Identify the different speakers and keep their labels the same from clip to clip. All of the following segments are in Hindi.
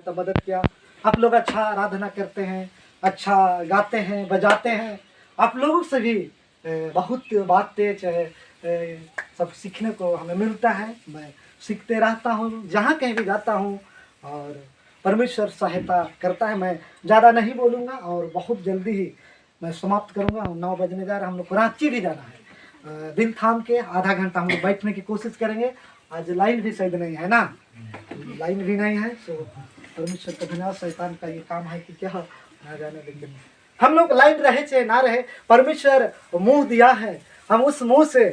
Speaker 1: है तो मदद किया। आप लोग अच्छा आराधना करते हैं, अच्छा गाते हैं, बजाते हैं। आप लोगों से भी बहुत बातें सब सीखने को हमें मिलता है। मैं सीखते रहता हूँ जहाँ कहीं भी जाता हूँ, और परमेश्वर सहायता करता है। मैं ज़्यादा नहीं बोलूँगा और बहुत जल्दी ही मैं समाप्त करूँगा। 9 बजने जा रहा है, हम लोग को रांची भी जाना है। दिन थाम के आधा घंटा हम लोग बैठने की कोशिश करेंगे। आज लाइन भी शायद नहीं है ना, लाइन भी नहीं है। सो परमेश्वर का धन्यवाद। शैतान का ये काम है कि क्या ना जाने, लेकिन हम लोग लाइन रहे चाहे ना रहे, परमेश्वर मुंह दिया है, हम उस मुंह से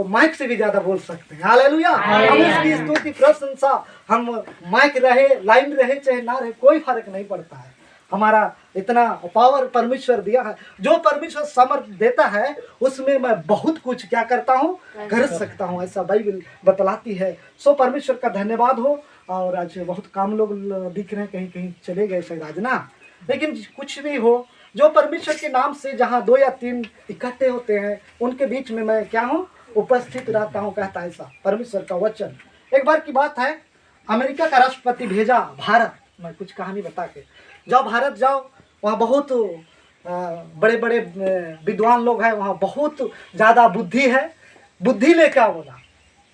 Speaker 1: माइक से भी ज्यादा बोल सकते हैं। हालेलुया। हम उसकी स्तुति प्रशंसा, हम माइक रहे लाइन रहे चाहे ना रहे, कोई फर्क नहीं पड़ता है। हमारा इतना पावर परमेश्वर दिया है। जो परमेश्वर सामर्थ देता है उसमें मैं बहुत कुछ क्या करता हूँ, कर सकता हूँ, ऐसा बाइबल बतलाती है। सो परमेश्वर का धन्यवाद हो। और आज बहुत काम लोग दिख रहे हैं, कहीं कहीं चले गए शायद आज ना, लेकिन कुछ भी हो, जो परमेश्वर के नाम से जहाँ 2 या 3 इकट्ठे होते हैं उनके बीच में मैं क्या हूँ, उपस्थित रहता हूँ, कहता है ऐसा परमेश्वर का वचन। एक बार की बात है, अमेरिका का राष्ट्रपति भेजा भारत। मैं कुछ कहानी बता के, जाओ भारत जाओ, वहाँ बहुत बड़े बड़े विद्वान लोग हैं, वहाँ बहुत ज़्यादा बुद्धि है, बुद्धि लेके आओ बोला।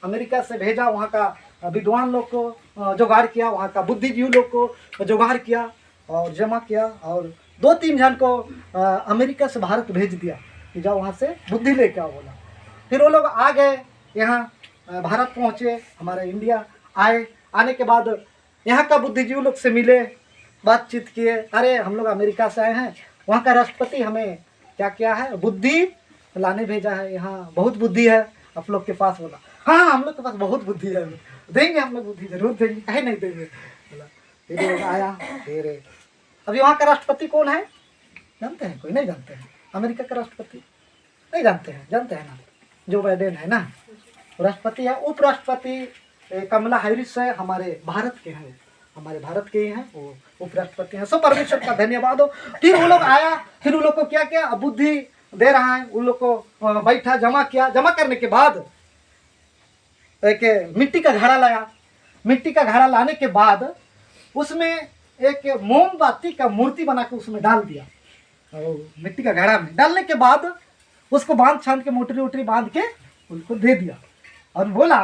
Speaker 1: अमेरिका से भेजा, वहाँ का विद्वान लोग को जुगाड़ किया, वहाँ का बुद्धिजीवी लोग को जुगाड़ किया और जमा किया, और 2-3 जन को अमेरिका से भारत भेज दिया कि जाओ वहाँ से बुद्धि लेके आओ बोला। फिर वो लोग आ गए, यहाँ भारत पहुँचे, हमारे इंडिया आए। आने के बाद यहाँ का बुद्धिजीवी लोग से मिले, बातचीत किए। अरे हम लोग अमेरिका से आए हैं, वहाँ का राष्ट्रपति हमें क्या क्या है, बुद्धि लाने भेजा है, यहाँ बहुत बुद्धि है आप लोग के पास। बोला हाँ हम लोग के पास बहुत बुद्धि है, देंगे हम लोग बुद्धि, जरूर देंगे, कहे नहीं देंगे बोला। फिर लोग आया। फिर अभी वहाँ का राष्ट्रपति कौन है जानते हैं? कोई नहीं जानते हैं। अमेरिका का राष्ट्रपति नहीं जानते हैं? जानते हैं ना, जो बाइडेन है ना, राष्ट्रपति है। उपराष्ट्रपति कमला हैरिस है, हमारे भारत के हैं, हमारे भारत के ही हैं, वो उपराष्ट्रपति हैं। सब परमेश्वर का धन्यवाद हो। फिर वो लोग आया, फिर उन लोग को क्या क्या बुद्धि दे रहा है, उन लोग को बैठा, जमा किया। जमा करने के बाद एक मिट्टी का घड़ा लाया। मिट्टी का घड़ा लाने के बाद उसमें एक मोमबत्ती का मूर्ति बना के उसमें डाल दिया, और मिट्टी का घड़ा में डालने के बाद उसको बांध छान के मोटरी वोटरी बांध के उनको दे दिया, और बोला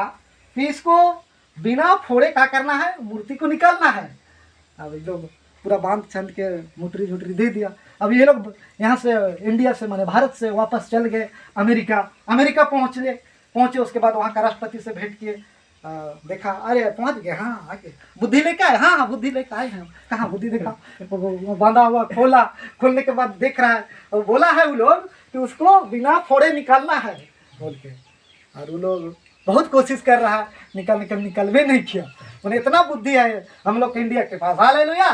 Speaker 1: कि इसको बिना फोड़े क्या करना है, मूर्ति को निकालना है। अब ये लोग पूरा बांध छान के मोटरी झोटरी दे दिया। अब ये लोग यहाँ से इंडिया से माने भारत से वापस चल गए अमेरिका पहुँचे। उसके बाद वहाँ का राष्ट्रपति से भेंट किए, देखा, अरे पहुँच गए, हाँ आके बुद्धि लेके आए, हाँ बुद्धि लेके आए हैं। कहाँ बुद्धि देखा, वो बांधा हुआ खोलने के बाद देख रहा है, और बोला है वो लोग कि उसको बिना फोड़े निकालना है बोल के। और वो लोग बहुत कोशिश कर रहा है, निकल भी नहीं किया। उन्हें इतना बुद्धि है हम लोग इंडिया के पास। हालेलुया।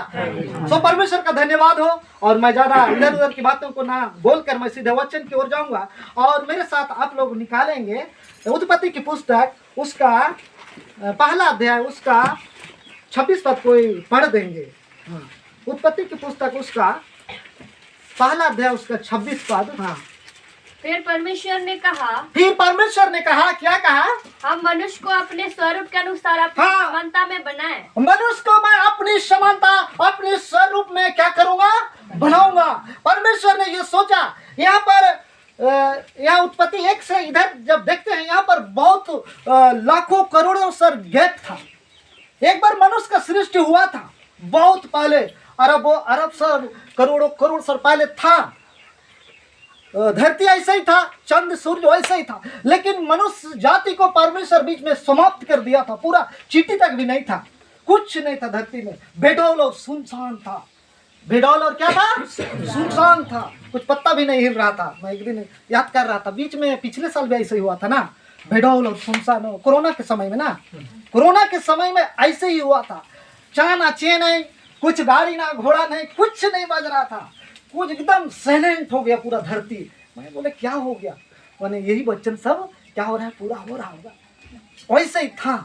Speaker 1: सो परमेश्वर का धन्यवाद हो। और मैं ज़्यादा इधर उधर की बातों को ना बोलकर मैं सीधे वचन की ओर जाऊंगा, और मेरे साथ आप लोग निकालेंगे उत्पत्ति की पुस्तक, उसका पहला अध्याय, उसका 26 पद कोई पढ़ देंगे। हाँ, उत्पत्ति की पुस्तक, उसका पहला अध्याय, उसका 26 पद। हाँ,
Speaker 2: फिर परमेश्वर ने कहा, क्या कहा? हम मनुष्य को अपने स्वरूप के अनुसार अपनी समानता में बनाए।
Speaker 1: मनुष्य को मैं अपनी समानता, अपने स्वरूप में क्या करूंगा, बनाऊंगा। परमेश्वर ने ये सोचा। यहाँ पर यहाँ उत्पत्ति 1 से इधर जब देखते हैं, यहाँ पर बहुत लाखों करोड़ों साल गैप था। एक बार मनुष्य का सृष्टि हुआ था, बहुत पहले, अरब साल, करोड़ साल पहले था। धरती ऐसा ही था, चंद्र सूर्य वैसा ही था, लेकिन मनुष्य जाति को परमेश्वर बीच में समाप्त कर दिया था। पूरा चींटी तक भी नहीं था, कुछ नहीं था धरती में। बेडौल और सुनसान था। बेडौल और क्या था? सुनसान था, कुछ पत्ता भी नहीं हिल रहा था। मैं एक दिन याद कर रहा था, बीच में पिछले साल भी ऐसे ही हुआ था ना, बेडौल और सुनसान। कोरोना के समय में ना, कोरोना के समय में ऐसे ही हुआ था। चाना चे नहीं, कुछ गाड़ी ना घोड़ा नहीं, कुछ नहीं बज रहा था, कुछ एकदम साइलेंट हो गया पूरा धरती। मैं बोले क्या हो गया? मैंने यही वचन सब क्या हो रहा है, पूरा हो रहा होगा। वैसे ही था,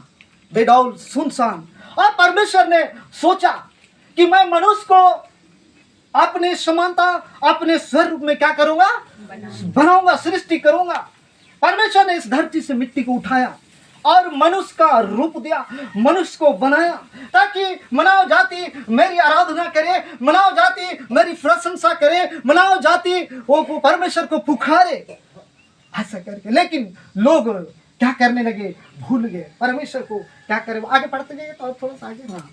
Speaker 1: बेडौल सुनसान। और परमेश्वर ने सोचा कि मैं मनुष्य को अपने समानता, अपने स्वरूप में क्या करूंगा, बनाऊंगा, सृष्टि करूंगा। परमेश्वर ने इस धरती से मिट्टी को उठाया और मनुष्य का रूप दिया, मनुष्य को बनाया ताकि मानव जाति मेरी आराधना करे, मानव जाति मेरी प्रशंसा करे, मानव जाति वो परमेश्वर को पुकारे ऐसा करके। लेकिन लोग क्या करने लगे, भूल गए परमेश्वर को। क्या करें, आगे पढ़ते जाइए तो और थोड़ा सा आगे। हाँ,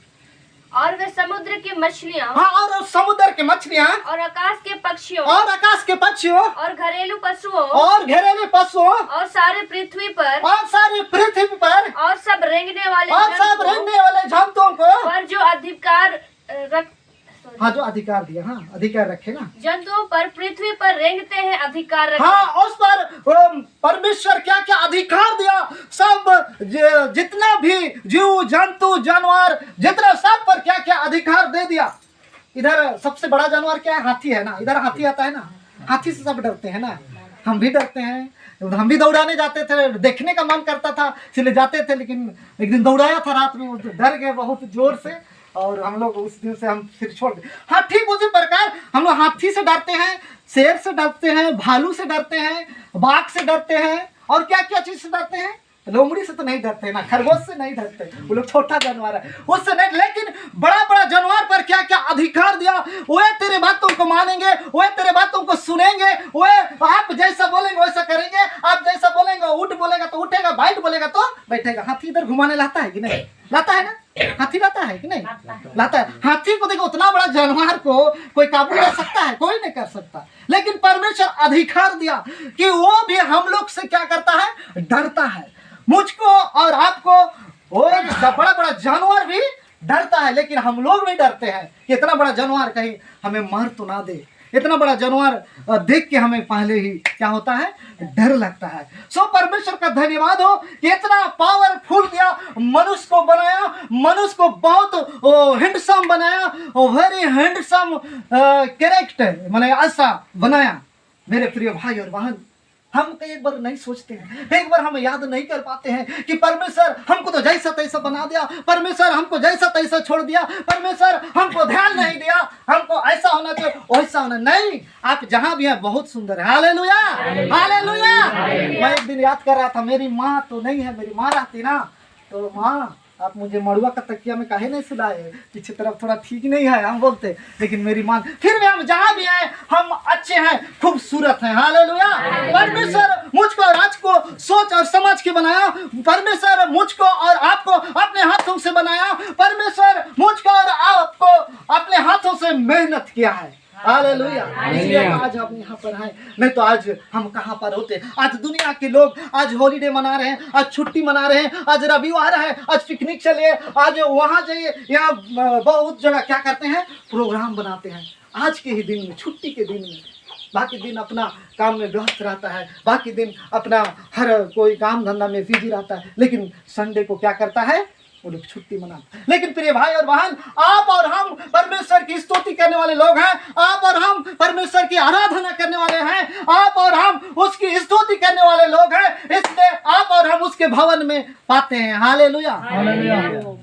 Speaker 2: और वे समुद्र की मछलियाँ,
Speaker 1: हाँ, और समुद्र की मछलियाँ,
Speaker 2: और आकाश के पक्षियों,
Speaker 1: और आकाश के पक्षियों,
Speaker 2: और घरेलू पशुओं,
Speaker 1: और घरेलू पशुओं,
Speaker 2: और सारे पृथ्वी पर,
Speaker 1: और सारी पृथ्वी पर,
Speaker 2: और सब रेंगने वाले
Speaker 1: और सब रहने वाले जंतुओं को,
Speaker 2: पर जो अधिकार
Speaker 1: हाँ, जो अधिकार दिया, हाँ, अधिकार रखे ना।
Speaker 2: जंतुओं पर पृथ्वी पर रेंगते हैं अधिकार रखे।
Speaker 1: हाँ, उस पर परमेश्वर क्या क्या अधिकार दिया, सब जितना भी जीव जंतु जानवर जितना, सब पर क्या क्या अधिकार दे दिया। इधर सबसे बड़ा जानवर क्या है, हाथी है ना। इधर हाथी आता है ना, हाथी से सब डरते हैं ना, हम भी डरते हैं। हम भी दौड़ाने जाते थे, देखने का मन करता था इसलिए जाते थे, लेकिन एक दिन दौड़ाया था रात में, डर गए बहुत जोर से, और हम लोग उस दिन से हम फिर छोड़ गए। हाँ, ठीक उसी प्रकार हम लोग हाथी से डरते हैं, शेर से डरते हैं, भालू से डरते हैं, बाघ से डरते हैं, और क्या क्या चीज से डरते हैं। लोमड़ी से तो नहीं डरते ना, खरगोश से नहीं डरते, वो लोग छोटा जानवर है उससे नहीं। लेकिन बड़ा बड़ा जानवर पर क्या क्या अधिकार दिया। वे तेरे बातों को मानेंगे, वे तेरे बातों को सुनेंगे, वे आप जैसा बोलेंगे वैसा करेंगे, आप जैसा बोलेंगे उठ बोलेगा तो उठेगा, बैठ बोलेगा तो बैठेगा। हाथी इधर घुमाने लाता है कि नहीं, लाता है ना, हाथी लाता है कि नहीं, लाता है। हाथी को देखो, उतना बड़ा जानवर को कोई काबू कर सकता है, कोई नहीं कर सकता। लेकिन परमेश्वर अधिकार दिया कि वो भी हम लोग से क्या करता है, डरता है। मुझको और आपको वो बड़ा बड़ा जानवर भी डरता है, लेकिन हम लोग भी डरते हैं कि इतना बड़ा जानवर कहीं हमें मार तो ना दे। इतना बड़ा जानवर देख के हमें पहले ही क्या होता है, डर लगता है। सो परमेश्वर का धन्यवाद हो कि इतना पावरफुल दिया, मनुष्य को बनाया, मनुष्य को बहुत हैंडसम बनाया, वेरी हैंडसम कैरेक्टर माने ऐसा बनाया। मेरे प्रिय भाई और बहन, हम तो एक बार नहीं सोचते हैं, एक बार हम याद नहीं कर पाते हैं कि परमेश्वर हमको तो जैसा तैसा बना दिया, परमेश्वर हमको जैसा तैसा छोड़ दिया, परमेश्वर हमको ध्यान नहीं दिया, हमको ऐसा होना चाहिए वैसा होना नहीं। आप जहां भी हैं बहुत सुंदर है। Hallelujah, hallelujah. मैं एक दिन याद कर रहा था, मेरी माँ तो नहीं है, मेरी माँ रहती ना, तो माँ आप मुझे मड़ुआ का तकिया में काहे नहीं सुलाए, पीछे तरफ थोड़ा ठीक नहीं है हम बोलते, लेकिन मेरी माँ फिर भी हम जहाँ भी हैं हम अच्छे हैं, खूबसूरत हैं। हालेलुया। परमेश्वर मुझको और आज को सोच और समझ के बनाया, परमेश्वर मुझको और आपको अपने हाथों से बनाया, परमेश्वर मुझको और आपको अपने हाथों से मेहनत किया है। हालेलुया। इसलिए आज हम यहाँ पर हैं, नहीं तो आज हम कहाँ पर होते। आज दुनिया के लोग आज हॉलीडे मना रहे हैं, आज छुट्टी मना रहे हैं, आज रविवार है, आज पिकनिक चलिए, आज वहाँ जाइए, यहाँ बहुत जगह क्या करते हैं, प्रोग्राम बनाते हैं। आज के ही दिन में, छुट्टी के दिन में, बाकी दिन अपना काम में व्यस्त रहता है, बाकी दिन अपना हर कोई काम धंधा में बिजी रहता है, लेकिन संडे को क्या करता है, वो लोग छुट्टी मनाते। लेकिन प्रिय भाई और बहन, आप और हम परमेश्वर की स्तुति करने वाले लोग हैं, आप और हम परमेश्वर की आराधना करने वाले हैं, आप और हम उसकी स्तुति करने वाले लोग हैं, इसलिए आप और हम उसके भवन में पाते हैं। हालेलुया।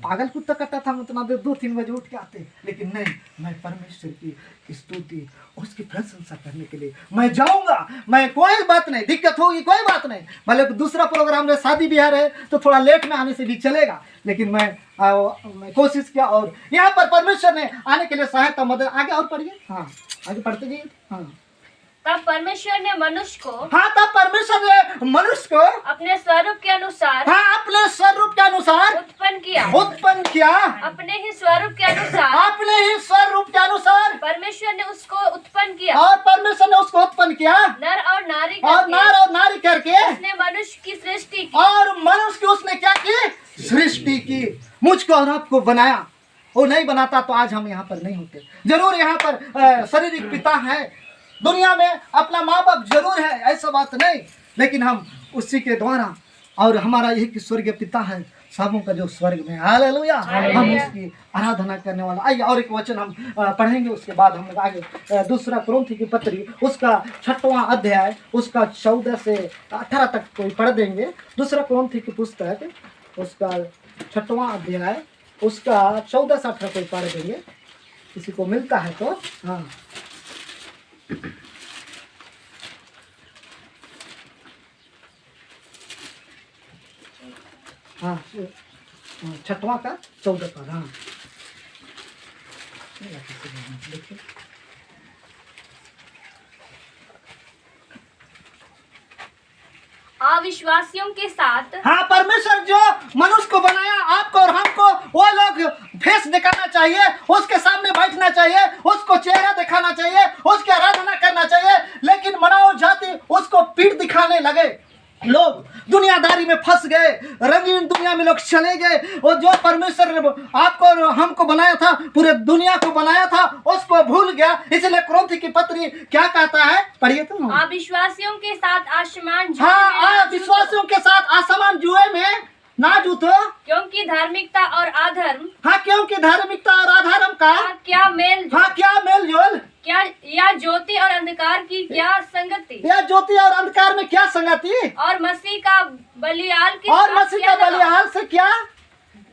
Speaker 1: पागल कुत्ता करता था, उतना देर 2-3 बजे उठ के आते, लेकिन नहीं, मैं परमेश्वर की स्तुति उसकी प्रशंसा करने के लिए मैं जाऊंगा। मैं कोई बात नहीं, दिक्कत होगी कोई बात नहीं, भले दूसरा प्रोग्राम में शादी ब्याह है तो थोड़ा लेट में आने से भी चलेगा, लेकिन मैं कोशिश किया, और यहाँ पर परमेश्वर ने आने के लिए सहायता मदद। आगे और पढ़िए, हाँ आगे पढ़ते जाइए। हाँ,
Speaker 2: तब परमेश्वर ने मनुष्य को,
Speaker 1: हाँ तब परमेश्वर ने मनुष्य को
Speaker 2: अपने स्वरूप के अनुसार,
Speaker 1: हाँ अपने स्वरूप के अनुसार
Speaker 2: उत्पन्न किया, अपने ही स्वरूप के अनुसार,
Speaker 1: अपने ही स्वरूप के अनुसार
Speaker 2: परमेश्वर ने उसको उत्पन्न किया,
Speaker 1: और परमेश्वर ने उसको उत्पन्न किया,
Speaker 2: नर और नारी
Speaker 1: करके
Speaker 2: उसने मनुष्य की सृष्टि की,
Speaker 1: और मनुष्य की उसने क्या की, सृष्टि की। मुझको और आपको बनाया, वो नहीं बनाता तो आज हम यहाँ पर नहीं होते। जरूर यहाँ पर शारीरिक पिता है, दुनिया में अपना माँ बाप जरूर है, ऐसा बात नहीं, लेकिन हम उसी के द्वारा, और हमारा यही कि स्वर्गीय पिता है सबों का जो स्वर्ग में। हालेलुया। हम उसकी आराधना करने वाला। आइए और एक वचन हम पढ़ेंगे, उसके बाद हम लोग आगे दूसरा कुरिन्थी की पत्री उसका 6वां अध्याय उसका 14 से 18 तक कोई पढ़ देंगे। दूसरा कुरिन्थी की पुस्तक उसका 6वां अध्याय उसका 14 से 18 कोई पढ़ देंगे, किसी को मिलता है तो। हाँ, हाँ, 6वां का 14 पद। हाँ देखिए,
Speaker 2: अविश्वासियों के साथ।
Speaker 1: हाँ, परमेश्वर जो मनुष्य को बनाया, आपको और हमको, वो लोग फेस दिखाना चाहिए, उसके सामने बैठना चाहिए, उसको चेहरा दिखाना चाहिए, उसकी आराधना करना चाहिए, लेकिन मानव जाति उसको पीठ दिखाने लगे। लोग दुनियादारी में फंस गए, रंगीन दुनिया में लोग चले गए। और जो परमेश्वर ने आपको और हमको बनाया था, पूरे दुनिया को बनाया था, उसको भूल गया। इसलिए कुरिन्थी की पत्री क्या कहता है, पढ़िए तुम।
Speaker 2: अविश्वासियों के साथ आसमान जुए
Speaker 1: हाँ, अविश्वासियों के साथ आसमान जुए में ना जूतो,
Speaker 2: क्योंकि धार्मिकता और अधर्म।
Speaker 1: हाँ, क्योंकि धार्मिकता और अधर्म का
Speaker 2: क्या मेल जोल।
Speaker 1: हाँ, क्या मेल जोल।
Speaker 2: क्या या ज्योति और अंधकार की क्या संगति।
Speaker 1: या ज्योति और अंधकार में क्या संगति।
Speaker 2: और मसीह का बलियाल के
Speaker 1: और
Speaker 2: साथ
Speaker 1: मसीह का बलिहाल से क्या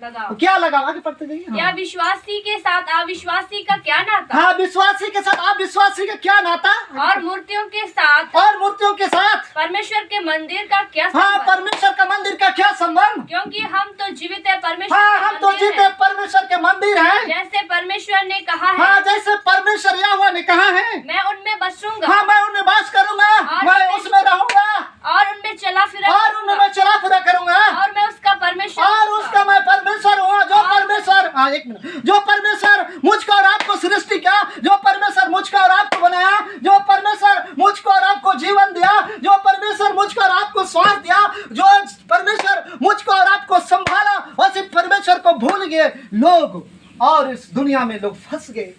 Speaker 2: लगाओ।
Speaker 1: क्या लगाओ, आगे पढ़ते जाइए। हाँ।
Speaker 2: या विश्वासी के साथ अविश्वासी का क्या नाता।
Speaker 1: हाँ, विश्वासी के साथ अविश्वासी का क्या नाता।
Speaker 2: और मूर्तियों के साथ।
Speaker 1: और मूर्तियों के साथ
Speaker 2: परमेश्वर के मंदिर का क्या
Speaker 1: हाँ,
Speaker 2: संबंध।
Speaker 1: परमेश्वर का मंदिर का क्या संबंध।
Speaker 2: क्योंकि हम तो जीवित है परमेश्वर
Speaker 1: हाँ,
Speaker 2: के
Speaker 1: हम तो
Speaker 2: मंदिर
Speaker 1: जीते
Speaker 2: हैं।
Speaker 1: परमेश्वर के मंदिर हैं।
Speaker 2: जैसे परमेश्वर ने कहा है।
Speaker 1: हाँ, जैसे परमेश्वर यहोवा ने कहा है,
Speaker 2: मैं उनमें बसूंगा।
Speaker 1: हाँ, मैं उनमें वास करूंगा, मैं उसमें रहूंगा,
Speaker 2: और उनमें चला फिरा
Speaker 1: और उनमें मैं चला फिरा करूंगा,
Speaker 2: और मैं उसका परमेश्वर
Speaker 1: और उसका मैं परमेश्वर हूँ। जो परमेश्वर, हाँ एक मिनट, जो परमेश्वर मुझको और आपको सृष्टि किया, जो परमेश्वर मुझको और आपको बनाया, जो परमेश्वर मुझको और आपको जीवन दिया, जो परमेश्वर मुझको और आपको श्वास दिया, जो परमेश्वर मुझको और आपको संभाला, उसी परमेश्वर को भूल गए लोग और इस दुनिया में लोग फंस गए।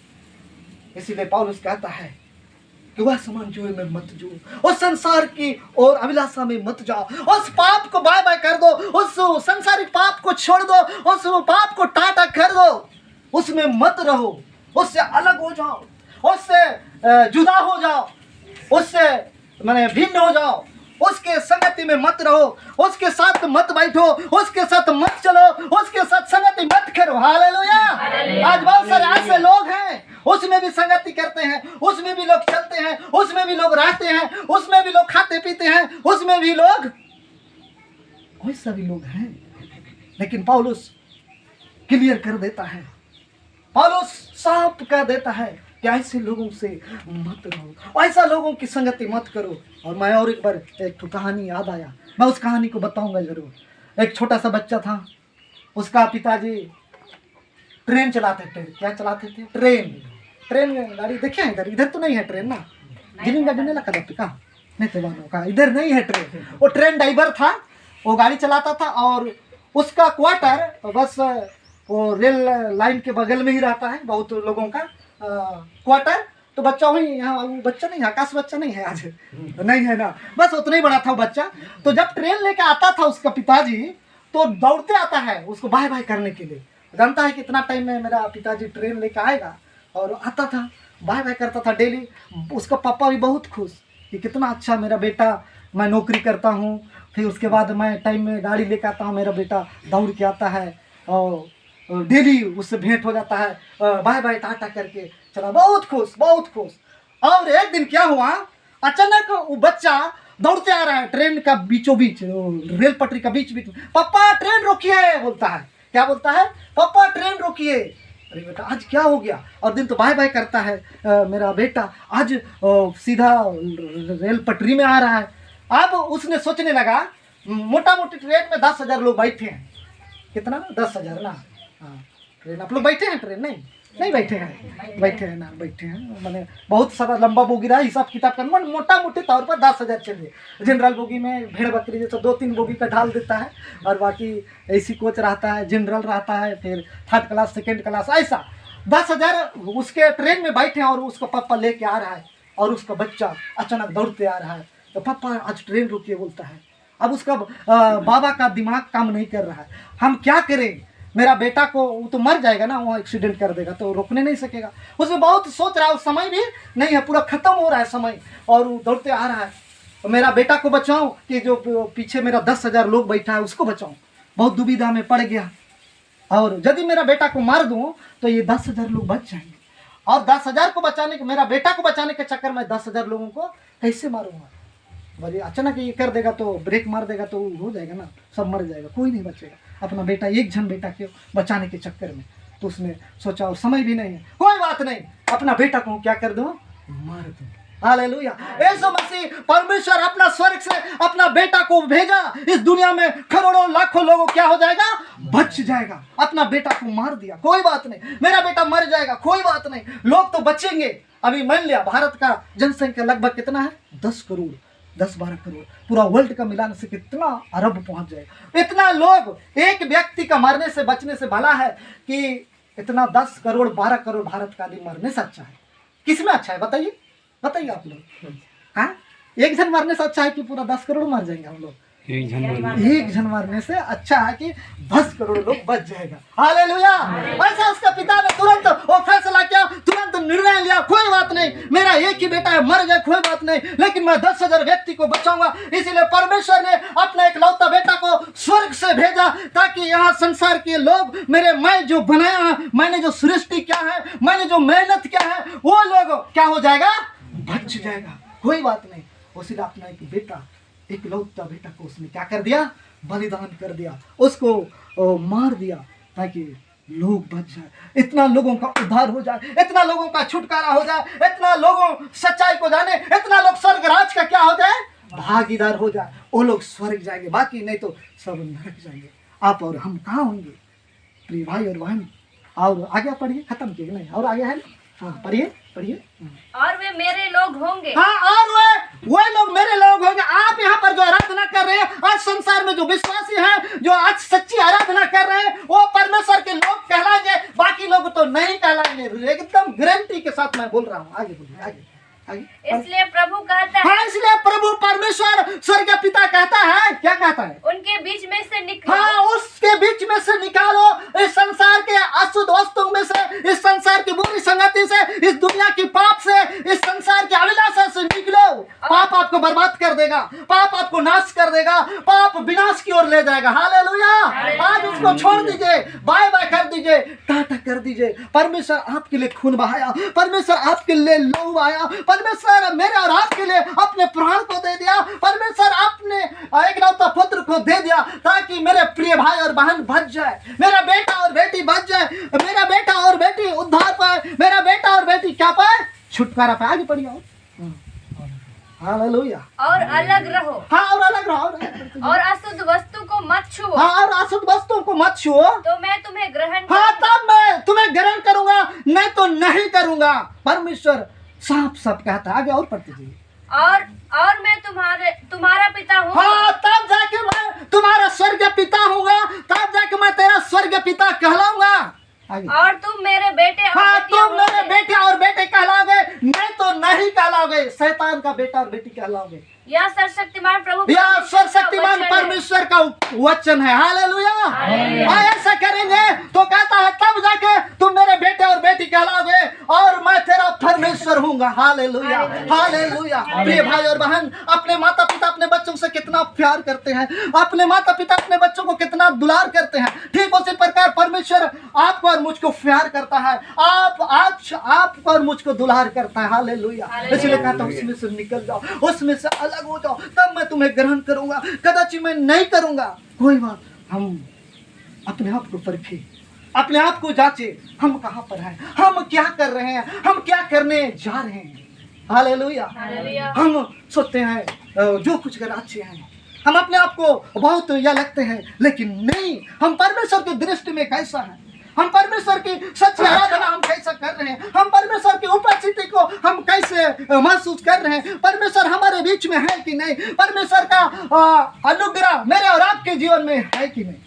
Speaker 1: इसीलिए पौलुस कहता है कि वह समान जुए में मत जुओ, उस संसार की और अभिलाषा में मत जाओ, उस पाप को बाय बाय कर दो, उस संसारिक पाप को छोड़ दो, उस पाप को टाटा कर दो, उसमें मत रहो, उससे अलग हो जाओ, उससे जुदा हो जाओ, उससे माने भिन्न हो जाओ, उसके संगति में मत रहो, उसके साथ मत बैठो, उसके साथ मत चलो, उसके साथ संगति मत करो। हालेलुया। आज बहुत सारे ऐसे लोग हैं, उसमें भी संगति करते हैं, उसमें भी लोग चलते हैं, उसमें भी लोग रहते हैं, उसमें भी लोग खाते पीते हैं, उसमें भी लोग, वैसा भी लोग हैं। लेकिन पौलुस क्लियर कर देता है, पौलुस साफ कर देता है कि ऐसे लोगों से मत रहो, ऐसा लोगों की संगति मत करो। और मैं और एक बार एक कहानी याद आया, मैं उस कहानी को बताऊंगा जरूर। एक छोटा सा बच्चा था, उसका पिताजी ट्रेन चलाते थे। क्या चलाते थे? ट्रेन गाड़ी देखे हैं इधर? इधर तो नहीं है ट्रेन ना, गिरिंग गाड़ी नहीं लगा का नहीं थे वालों का, इधर नहीं है ट्रेन। वो ट्रेन ड्राइवर था, वो गाड़ी चलाता था, और उसका क्वार्टर बस वो रेल लाइन के बगल में ही रहता है, बहुत लोगों का क्वार्टर। तो बच्चा वही, यहाँ बच्चा नहीं, आकाश बच्चा नहीं है आज, नहीं है ना, बस उतना ही बड़ा था वो बच्चा। तो जब ट्रेन लेके आता था उसका पिताजी, तो दौड़ते आता है उसको बाय बाय करने के लिए, जानता है कि इतना टाइम में मेरा पिताजी ट्रेन लेके आएगा, और आता था, बाय बाय करता था डेली। उसका पापा भी बहुत खुश कि कितना अच्छा मेरा बेटा, मैं नौकरी करता हूँ, फिर उसके बाद मैं टाइम में गाड़ी लेकर आता हूँ, मेरा बेटा दौड़ के आता है और डेली उससे भेंट हो जाता है, बाय बाय टाटा करके चला, बहुत खुश बहुत खुश। और एक दिन क्या हुआ, अचानक वो बच्चा दौड़ते आ रहा है ट्रेन का बीचों बीच, रेल पटरी का बीच बीच में, पापा ट्रेन रोकिए बोलता है। क्या बोलता है? पापा ट्रेन रोकिए। अरे बेटा आज क्या हो गया? और दिन तो बाय बाय करता है मेरा बेटा, आज सीधा रेल पटरी में आ रहा है। अब उसने सोचने लगा, मोटा मोटी ट्रेन में 10,000 लोग बैठे हैं, कितना? 10,000 ना। हाँ, ट्रेन आप लोग बैठे हैं? ट्रेन नहीं बैठे हैं, बैठे हैं ना, बैठे हैं, मैंने बहुत सारा लंबा बोगी रहा, हिसाब किताब करना मोटा मोटी तौर पर 10,000 चलिए। जनरल बोगी में भेड़ बकरी जैसे 2-3 बोगी का ढाल देता है, और बाकी एसी कोच रहता है, जनरल रहता है, फिर 3rd क्लास 2nd क्लास, ऐसा 10,000 उसके ट्रेन में बैठे हैं। और उसका पापा लेके आ रहा है, और उसका बच्चा अचानक दौड़ते आ रहा है, तो पापा आज ट्रेन रुकिए बोलता है। अब उसका बाबा का दिमाग काम नहीं कर रहा है, हम क्या करें, मेरा बेटा को वो तो मर जाएगा ना, वो एक्सीडेंट कर देगा तो रोकने नहीं सकेगा। उसमें बहुत सोच रहा है, उस समय भी नहीं है, पूरा खत्म हो रहा है समय, और वो दौड़ते आ रहा है, तो मेरा बेटा को बचाऊं कि जो पीछे मेरा 10,000 लोग बैठा है उसको बचाऊं। बहुत दुविधा में पड़ गया, और यदि मेरा बेटा को मार दूं तो ये 10,000 लोग बच जाएंगे, और 10,000 को बचाने के, मेरा बेटा को बचाने के चक्कर में 10,000 लोगों को कैसे मारूंगा? बोलिए अचानक ये कर देगा तो ब्रेक मार देगा तो हो जाएगा ना, सब मर जाएगा, कोई नहीं बचेगा। अपना बेटा, एक जन बेटा के बचाने के चक्कर में। तो उसने सोचा और समय भी नहीं है, कोई बात नहीं, अपना बेटा को क्या कर दूं, मार दूं। हालेलुया। यीशु मसीह परमेश्वर अपना स्वर्ग से अपना बेटा को भेजा, इस दुनिया में करोड़ों लाखों लोगों क्या हो जाएगा, बच जाएगा। अपना बेटा को मार दिया, कोई बात नहीं, मेरा बेटा मर जाएगा, कोई बात नहीं, लोग तो बचेंगे। अभी मान लिया भारत का जनसंख्या लगभग कितना है, 10 करोड़, 10-12 करोड़, पूरा वर्ल्ड का मिलाने से कितना अरब पहुंच जाएगा। इतना लोग एक व्यक्ति का मरने से बचने से भला है कि इतना 10 करोड़ 12 करोड़ भारत का आदमी मरने से अच्छा है। किसमें अच्छा है बताइए, बताइए आप लोग। हाँ, एक जन मरने से अच्छा है कि पूरा 10 करोड़ मर जाएंगे हम लोग? एक जन मरने से अच्छा है कि 10 करोड़ लोग बच जाएगा। हालेलुया। ऐसा उसका पिता ने तुरंत वो फैसला किया, तुरंत निर्णय लिया, कोई बात नहीं, मेरा एक ही बेटा है, मर जाए कोई बात नहीं, लेकिन मैं 10,000 व्यक्ति को बचाऊंगा। इसीलिए परमेश्वर ने अपना एक लौता बेटा को स्वर्ग से भेजा, ताकि यहाँ संसार के लोग मेरे, मैं जो बनाया है, मैंने जो सृष्टि क्या है, मैंने जो मेहनत क्या है, वो लोग क्या हो जाएगा, बच जाएगा। कोई बात नहीं, उसीलिए अपना एक बेटा, एक लौता बेटा को उसने क्या कर दिया, बलिदान कर दिया, उसको मार दिया, ताकि लोग बच जाए, इतना लोगों का उद्धार हो जाए, इतना लोगों का छुटकारा हो जाए, इतना लोगों सच्चाई को जाने, इतना लोग स्वर्ग राज का क्या हो जाए, भागीदार हो जाए। वो लोग स्वर्ग जाएंगे, बाकी नहीं तो सब नरक जाएंगे। आप और हम कहाँ होंगे प्रिय भाई और बहन? और आगे पढ़िए, खत्म किए नहीं, और आगे है, हाँ पढ़िए पढ़िए।
Speaker 2: और वे मेरे लोग होंगे।
Speaker 1: हाँ, और वे लोग मेरे लोग होंगे। आप यहाँ पर जो आराधना कर रहे हैं, आज संसार में जो विश्वासी हैं, जो आज सच्ची आराधना कर रहे हैं, वो परमेश्वर के लोग कहलाएंगे, बाकी लोग तो नहीं कहलाएंगे। एकदम गारंटी के साथ मैं बोल रहा हूँ। आगे बोलिए, आगे आगे।
Speaker 2: इसलिए प्रभु कहता है,
Speaker 1: हाँ, इसलिए प्रभु परमेश्वर स्वर्ग पिता कहता है, क्या कहता है,
Speaker 2: उनके बीच में से निकलो।
Speaker 1: हाँ, उसके बीच में से निकालो, इस संसार के अशुद्ध वस्तुओं में से, इस संसार की बुरी संगति से, इस दुनिया की पाप से, इस संसार की अभिलाषा से निकलो। पाप आपको बर्बाद कर देगा, पाप आपको नाश कर देगा, पाप विनाश की ओर ले जाएगा। हालेलुया। आज उसको छोड़ दीजिए, बाय बाय कर दीजिए, टाटा कर दीजिए। परमेश्वर आपके लिए खून बहाया, परमेश्वर आपके लिए लहू आया, परमेश्वर मेरे और आपके लिए अपने प्राण को दे दिया, परमेश्वर आपने एक लौता पुत्र को दे दिया, ताकि मेरे प्रिय भाई और बहन बच जाए, मेरा बेटा और बेटी बच जाए, मेरा बेटा और बेटी उद्धार पाए, मेरा बेटा और बेटी क्या पाए, छुटकारा पाए। आगे पढ़िए। हालेलुया।
Speaker 2: और अलग रहो।
Speaker 1: हाँ, और अलग रहो,
Speaker 2: और अशुद्ध वस्तु को मत छुओ।
Speaker 1: हाँ, और अशुद्ध वस्तुओं को मत छुओ,
Speaker 2: तो मैं तुम्हें ग्रहण,
Speaker 1: हाँ, तब मैं तुम्हें ग्रहण करूंगा, नहीं तो नहीं करूंगा। परमेश्वर साफ साफ कहता है। आगे और पढ़ते जाइए।
Speaker 2: और मैं तुम्हारा पिता हूँ।
Speaker 1: हाँ, तब जाके मैं तुम्हारा स्वर्गीय पिता हूँगा, तब जाके मैं तेरा स्वर्गीय पिता कहलाऊंगा।
Speaker 2: और तुम मेरे बेटे और
Speaker 1: हाँ,
Speaker 2: बेटियां
Speaker 1: तुम मेरे बेटे और बेटे कहलाओगे, नहीं तो नहीं कहलाओगे, शैतान का बेटा और बेटी कहलाओगे।
Speaker 2: यह सर्वशक्तिमान प्रभु,
Speaker 1: यह सर्वशक्तिमान परमेश्वर का वचन है। हालेलुया। ऐसा करेंगे तो कहता है, तब जाके तुम मेरे बेटे और बेटी कहलाओगे, और मैं तेरा परमेश्वर हूँगा। Hallelujah, hallelujah. प्रिय भाई और बहन, अपने माता पिता अपने बच्चों से कितना प्यार करते हैं, अपने माता पिता अपने बच्चों को कितना दुलार करते हैं, ठीक उसी प्रकार परमेश्वर आपको और मुझको प्यार करता है, आपको और मुझको दुलार करता है। हालेलुया। इसलिए कहता हूँ, उसमें से निकल जाओ, उसमें से अलग हो जाओ, तब मैं तुम्हें ग्रहण करूंगा। कदाचित मैं नहीं करूंगा, कोई बात, हम अपने आप को परखें, अपने आप को जांचे, हम कहाँ पर हैं, हम क्या कर रहे हैं, हम क्या करने जा रहे हैं। हालेलुया। हम सोचते हैं जो कुछ कर अच्छे हैं, हम अपने आप को बहुत यह लगते हैं, लेकिन नहीं, हम परमेश्वर की दृष्टि में कैसा है, हम परमेश्वर की सच्ची आराधना हम कैसा कर रहे हैं, हम परमेश्वर की उपस्थिति को हम कैसे महसूस कर रहे हैं, परमेश्वर हमारे बीच में है कि नहीं, परमेश्वर का अनुग्रह मेरे और आपके जीवन में है कि नहीं,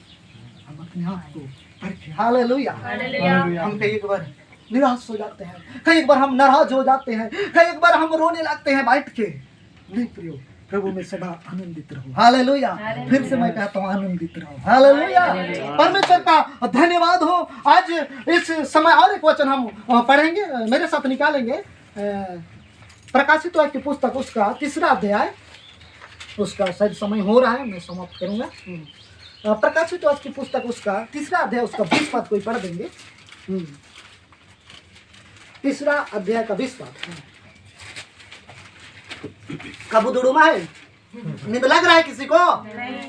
Speaker 1: हम अपने आप को परखें। हालेलुया। हम कई एक बार निराश हो जाते हैं, कई एक बार हम नाराज हो जाते हैं, कई एक बार हम रोने लगते हैं बैठ के। नहीं प्रियो, प्रभु में सदा आनंदित रहो। हालेलुया। फिर से मैं कहता हूँ, आनंदित रहो। हालेलुया। परमेश्वर का धन्यवाद हो। आज इस समय और एक वचन हम पढ़ेंगे, मेरे साथ निकालेंगे, प्रकाशित वाक्य की पुस्तक उसका 3रा अध्याय, उसका शायद समय हो रहा है, मैं समाप्त करूंगा। प्रकाशित वाक्य की पुस्तक उसका 3रा अध्याय, उसका 20 पद कोई पढ़ देंगे। 3रा अध्याय का 20 पद। कबूतरुमा है, नींद लग रहा है किसी को?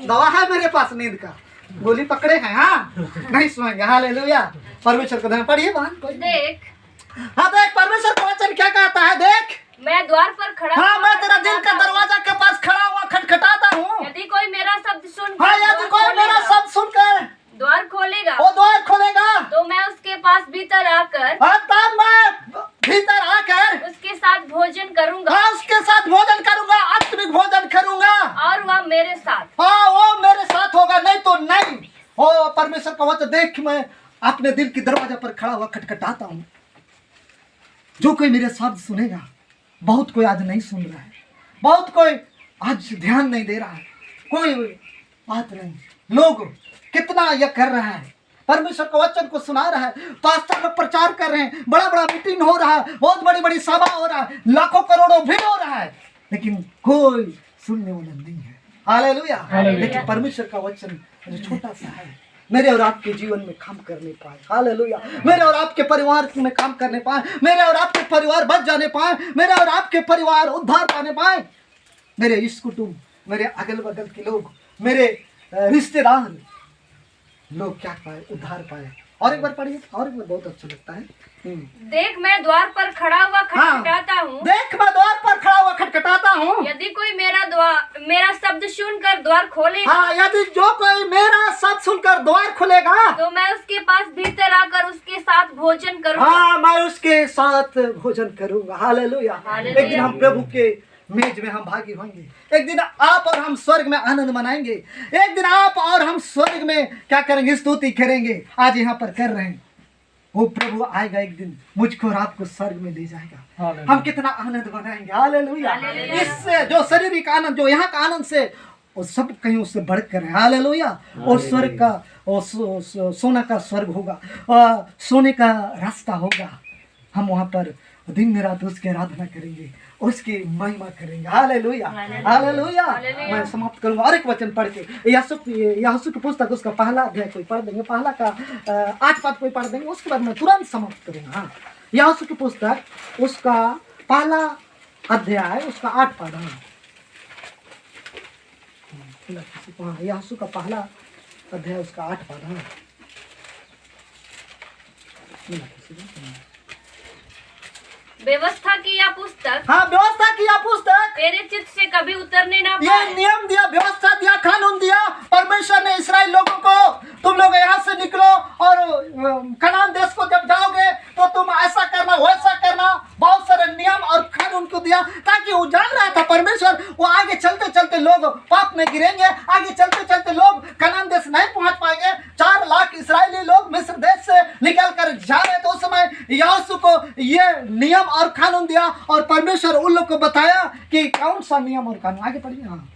Speaker 1: दवा है मेरे पास नींद का, गोली पकड़े हैं, हाँ नहीं सुनेंगे। हालेलुया, परमेश्वर को धन्यवाद। पढ़िए बहन कोई।
Speaker 2: देख,
Speaker 1: हाँ देख, परमेश्वर का वचन क्या कहता है, देख
Speaker 2: मैं द्वार पर खड़ा
Speaker 1: हाँ
Speaker 2: हुआ
Speaker 1: मैं तेरा दिल का
Speaker 2: खटखटाता हूँ।
Speaker 1: दरवाजा के पास खड़ा हुआ खटखटाता हूँ।
Speaker 2: यदि कोई मेरा शब्द सुनकर
Speaker 1: हाँ यदि कोई मेरा शब्द सुनकर
Speaker 2: द्वार खोलेगा
Speaker 1: वो द्वार खोलेगा
Speaker 2: तो मैं उसके पास भीतर आकर
Speaker 1: हाँ तब मैं भीतर आकर
Speaker 2: उसके साथ भोजन करूंगा
Speaker 1: हाँ उसके साथ भोजन करूंगा, आत्मिक भोजन करूंगा
Speaker 2: और वह मेरे साथ।
Speaker 1: हाँ वो मेरे साथ होगा, नहीं तो नहीं। ओ परमेश्वर का वचन देख, मैं अपने दिल की दरवाजा पर खड़ा हुआ खटखटाता हूँ। जो कोई मेरे शब्द सुनेगा, बहुत कोई आज नहीं सुन रहा है, बहुत कोई आज ध्यान नहीं दे रहा है, कोई बात नहीं। लोग कितना यह कर रहा है, परमेश्वर के वचन को सुना रहा है, पास्टर लोग प्रचार कर रहे हैं, बड़ा बड़ा मीटिंग हो रहा है, बहुत बड़ी बड़ी सभा हो रहा है, लाखों करोड़ों भीड़ हो रहा है, लेकिन कोई सुनने वाला नहीं है। हालेलुया। लेकिन परमेश्वर का वचन जो छोटा सा है, मेरे और आपके जीवन में काम करने पाए। हालेलुया, मेरे और आपके परिवार में काम करने पाए, मेरे और आपके परिवार बच जाने पाए, मेरे और आपके परिवार उद्धार पाने पाए, मेरे इस कुटुंब, मेरे अगल बगल के लोग, मेरे रिश्तेदार लोग क्या पाए, उद्धार पाए। और एक बार पढ़िए, और एक बार, बहुत अच्छा लगता है।
Speaker 2: देख, मैं द्वार पर खड़ा हुआ खटखटाता हूँ।
Speaker 1: देख मैं द्वार पर खड़ा हुआ खटखटाता हूँ।
Speaker 2: यदि कोई मेरा शब्द सुनकर द्वार खोलेगा
Speaker 1: हाँ यदि जो कोई मेरा शब्द सुनकर द्वार खुलेगा
Speaker 2: तो मैं उसके पास भीतर आकर उसके साथ भोजन करूंगा।
Speaker 1: हाँ मैं उसके साथ भोजन करूंगा। हालेलुया। एक दिन हम प्रभु के मेज में हम भागी होंगे, एक दिन आप और हम स्वर्ग में आनंद मनाएंगे, एक दिन आप और हम स्वर्ग में क्या करेंगे, स्तुति करेंगे। आज यहाँ पर कर रहे हैं, वो प्रभु आएगा एक दिन, मुझको और आपको स्वर्ग में ले जाएगा, हम कितना आनंद मनाएंगे। हालेलुया। इससे जो शारीरिक आनंद, जो यहाँ का आनंद से, वो सब कहीं उससे बढ़कर है। हालेलुया। और स्वर्ग का सोना का स्वर्ग होगा, सोने का रास्ता होगा। हम वहाँ पर दिन रात उसकी आराधना करेंगे, उसकी महिमा करेंगे। Hallelujah, hallelujah. मैं समाप्त करूंगा और एक वचन पढ़ के, यहोशू की पुस्तक उसका पहला अध्याय कोई पढ़ देंगे, पहला का 8 पद कोई पढ़ देंगे, उसके बाद मैं तुरंत समाप्त करूंगा। हाँ, यहोशू की पुस्तक उसका पहला अध्याय उसका 8 पद। हाँ यहोशू का पहला अध्याय उसका 8 पद। हाँ
Speaker 2: व्यवस्था की यह पुस्तक,
Speaker 1: हाँ व्यवस्था की यह पुस्तक
Speaker 2: तेरे चित्त से कभी उतरने ना
Speaker 1: ये
Speaker 2: पाए।
Speaker 1: नियम दिया, व्यवस्था दिया, कानून दिया परमेश्वर ने इस्राएल लोगों को, तुम लोग यहाँ से निकलो और कनान देश को जब जाओगे तो तुम ऐसा करना वैसा करना, बहुत सारे नियम और कानून को दिया, ताकि वो जान रहा था परमेश्वर, वो आगे चलते चलते लोग पाप में गिरेंगे, आगे चलते चलते लोग कनान देश नहीं पहुंच पाएंगे। 4 लाख इस्राएली लोग मिस्र देश से निकल कर जा रहे, तो उस समय यहोशू को ये नियम और कानून दिया और परमेश्वर उन लोग को बताया कि कौन सा नियम और कानून। आगे पढ़िए। हाँ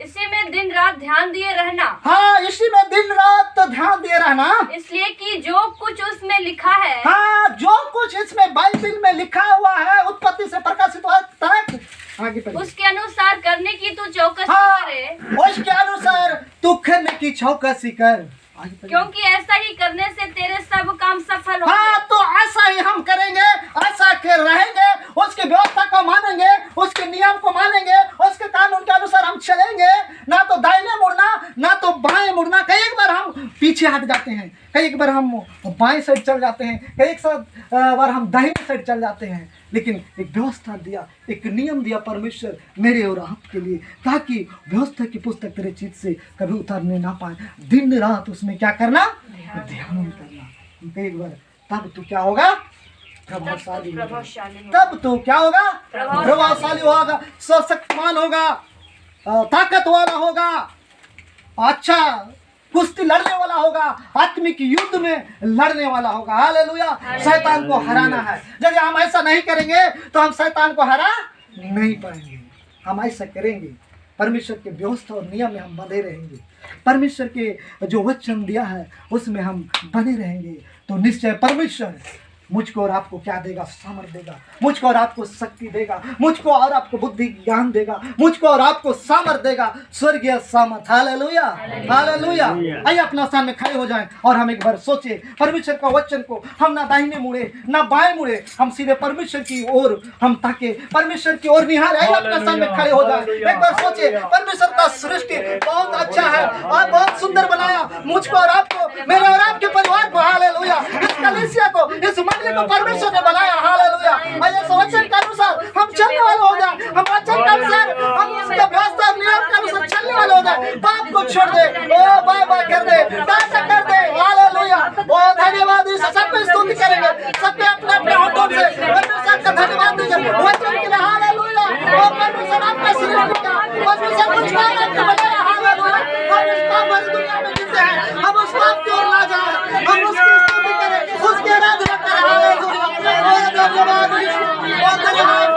Speaker 2: इसी में दिन रात ध्यान दिए रहना।
Speaker 1: हाँ इसी में दिन रात ध्यान दिए रहना,
Speaker 2: इसलिए कि जो कुछ उसमें लिखा है,
Speaker 1: हाँ जो कुछ इसमें बाइबल में लिखा हुआ है, उत्पत्ति से प्रकाशित तक, आगे पढ़िए,
Speaker 2: उसके अनुसार करने की तू चौकसी
Speaker 1: हाँ
Speaker 2: करे,
Speaker 1: उसके अनुसार तू करने की चौकसी कर।
Speaker 2: क्योंकि ऐसा ही करने से तेरे सब काम सफल होंगे।
Speaker 1: हाँ तो ऐसा ही हम करेंगे, ऐसा कर रहेंगे, उसकी व्यवस्था को मानेंगे, उसके नियम को मानेंगे, उसके कानून के अनुसार हम चलेंगे, ना तो दाहिने मुड़ना ना तो बाएं मुड़ना। कई एक बार हम पीछे हट जाते हैं, कई एक बार हम बाएं साइड चल जाते हैं, कई एक बार हम दाहिने साइड चल जाते हैं, लेकिन एक व्यवस्था दिया, एक नियम दिया परमेश्वर मेरे और आपके लिए, ताकि व्यवस्था की पुस्तक तेरे चित्त से कभी उतारने ना पाए। दिन रात उसमें क्या करना, ध्यान करना। एक बार तब तो क्या होगा, प्रभावशाली होगा। तब तो क्या होगा, प्रभावशाली होगा, सशक्तिमान होगा, ताकत वाला होगा, अच्छा कुश्ती लड़ने वाला होगा, आत्मिक युद्ध में लड़ने वाला होगा। हालेलुया। शैतान को हराना है। यदि हम ऐसा नहीं करेंगे तो हम शैतान को हरा नहीं पाएंगे। हम ऐसा करेंगे, परमेश्वर के व्यवस्था और नियम में हम बने रहेंगे, परमेश्वर के जो वचन दिया है उसमें हम बने रहेंगे, तो निश्चय परमेश्वर मुझको और आपको क्या देगा? सामर्थ देगा। मुझको और आपको शक्ति देगा। मुझको और आपको बुद्धि ज्ञान देगा। मुझको और आपको सामर्थ देगा, स्वर्गीय सामर्थ। Hallelujah, hallelujah. आइए अपना स्थान में खड़े हो जाएं और हम एक बार सोचें परमेश्वर का वचन को। हम ना दाहिने मुड़े ना बाएं मुड़े, हम सीधे परमेश्वर की ओर हम ताके, परमेश्वर की ओर निहार। आइए अपना स्थान में खड़े हो जाएं, एक बार सोचे परमेश्वर का सृष्टि बहुत अच्छा है और बहुत सुंदर बनाया मुझको और आपको, मेरे और आपके परिवार को। हालेलुया। इस कलीसिया को, इस मंडली को परमेश्वर ने बनाया। हालेलुया। आइए इस वचन के अनुसार हम चलने वाले हो जाए। हम वचन के अनुसार, हम उसका व्यवस्था नियम के अनुसार चलने वाले हो जाए। पाप को छोड़ दे, ओ बाय बाय कर दे, टाटा कर दे। हालेलुया। ओ धन्यवाद। इस सब पे स्तुति करेंगे, सब पे अपने अपने होठों से परमेश्वर का धन्यवाद देंगे वचन के लिए। हालेलुया। ओ परमेश्वर आपका सृष्टि का, परमेश्वर मुझको आपको बनाया। हालेलुया। हम इस पाप भरी दुनिया में जीते हैं, हम उस पाप की ओर ना जाए, हम उसकी स्तुति करें, उसकी आराधना करें। हालेलुया। ओ धन्यवाद यीशु, ओ धन्यवाद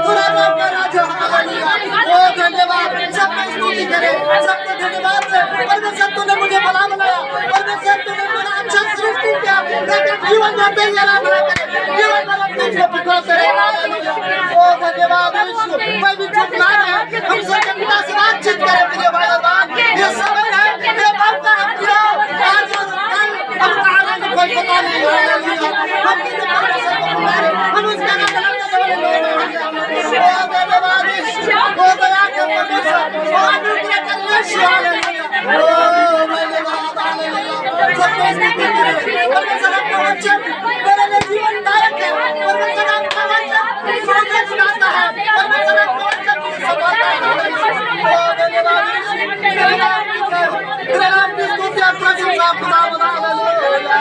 Speaker 1: खुदा का राजा। हालेलुया। ओ धन्यवाद। सबकी स्तुति करें, सबको धन्यवाद दे। परमेश्वर तूने मुझे भला बनाया, परमेश्वर तूने मेरा अच्छा सृष्टि किया, लेकिन जीवन जाते ही आराधना करें, जीवन भर तुझको पुकारते रहे। हालेलुया। ओ धन्यवाद यीशु। कोई भी चुप ना रहे, हम सबके पिता से बातचीत करें। प्रिय भाई और बहन, ये समय है, ये बात का है प्रिय, आज और कल अपना आनंद कोई पता नहीं। हालेलुया। हम किसी परमेश्वर को पुकारे, हम उसका नाम लेते वाले लोग हैं। ओ धन्यवाद यीशु। ओ दया कर परमेश्वर, ओ अनुग्रह कर यीशु। हालेलुया। ओ धन्यवाद। हालेलुया। सबको स्तुति करें। परमेश्वर आपका वचन मेरे लिए जीवनदायक है। परमेश्वर आपका वचन सोने सुनाता है। परमेश्वर आपका वचन मुझे संभालता है। हालेलुया। ओ धन्यवाद यीशु। तेरे नाम की जय हो, तेरे नाम की स्तुति और प्रशंसा खुदावंद। हालेलुया।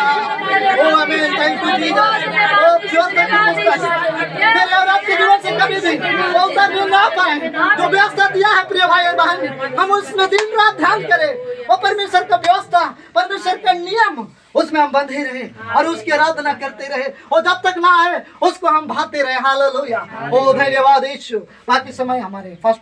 Speaker 1: ओ आमीन। Thank you Jesus. ओ व्यवस्था की पुस्तक मेरे और आपके जीवन से कभी भी वो उतर ना पाए। जो व्यवस्था दिया है प्रिय भाई और बहन, हम उसमें दिन रात ध्यान करें। वो परमेश्वर का व्यवस्था, परमेश्वर का नियम, उसमें हम बंधे रहे और उसकी आराधना करते रहे, और जब तक ना आए उसको हम भाते रहे। हालेलुया। ओ धन्यवाद यीशु। बाकी समय हमारे फर्स्ट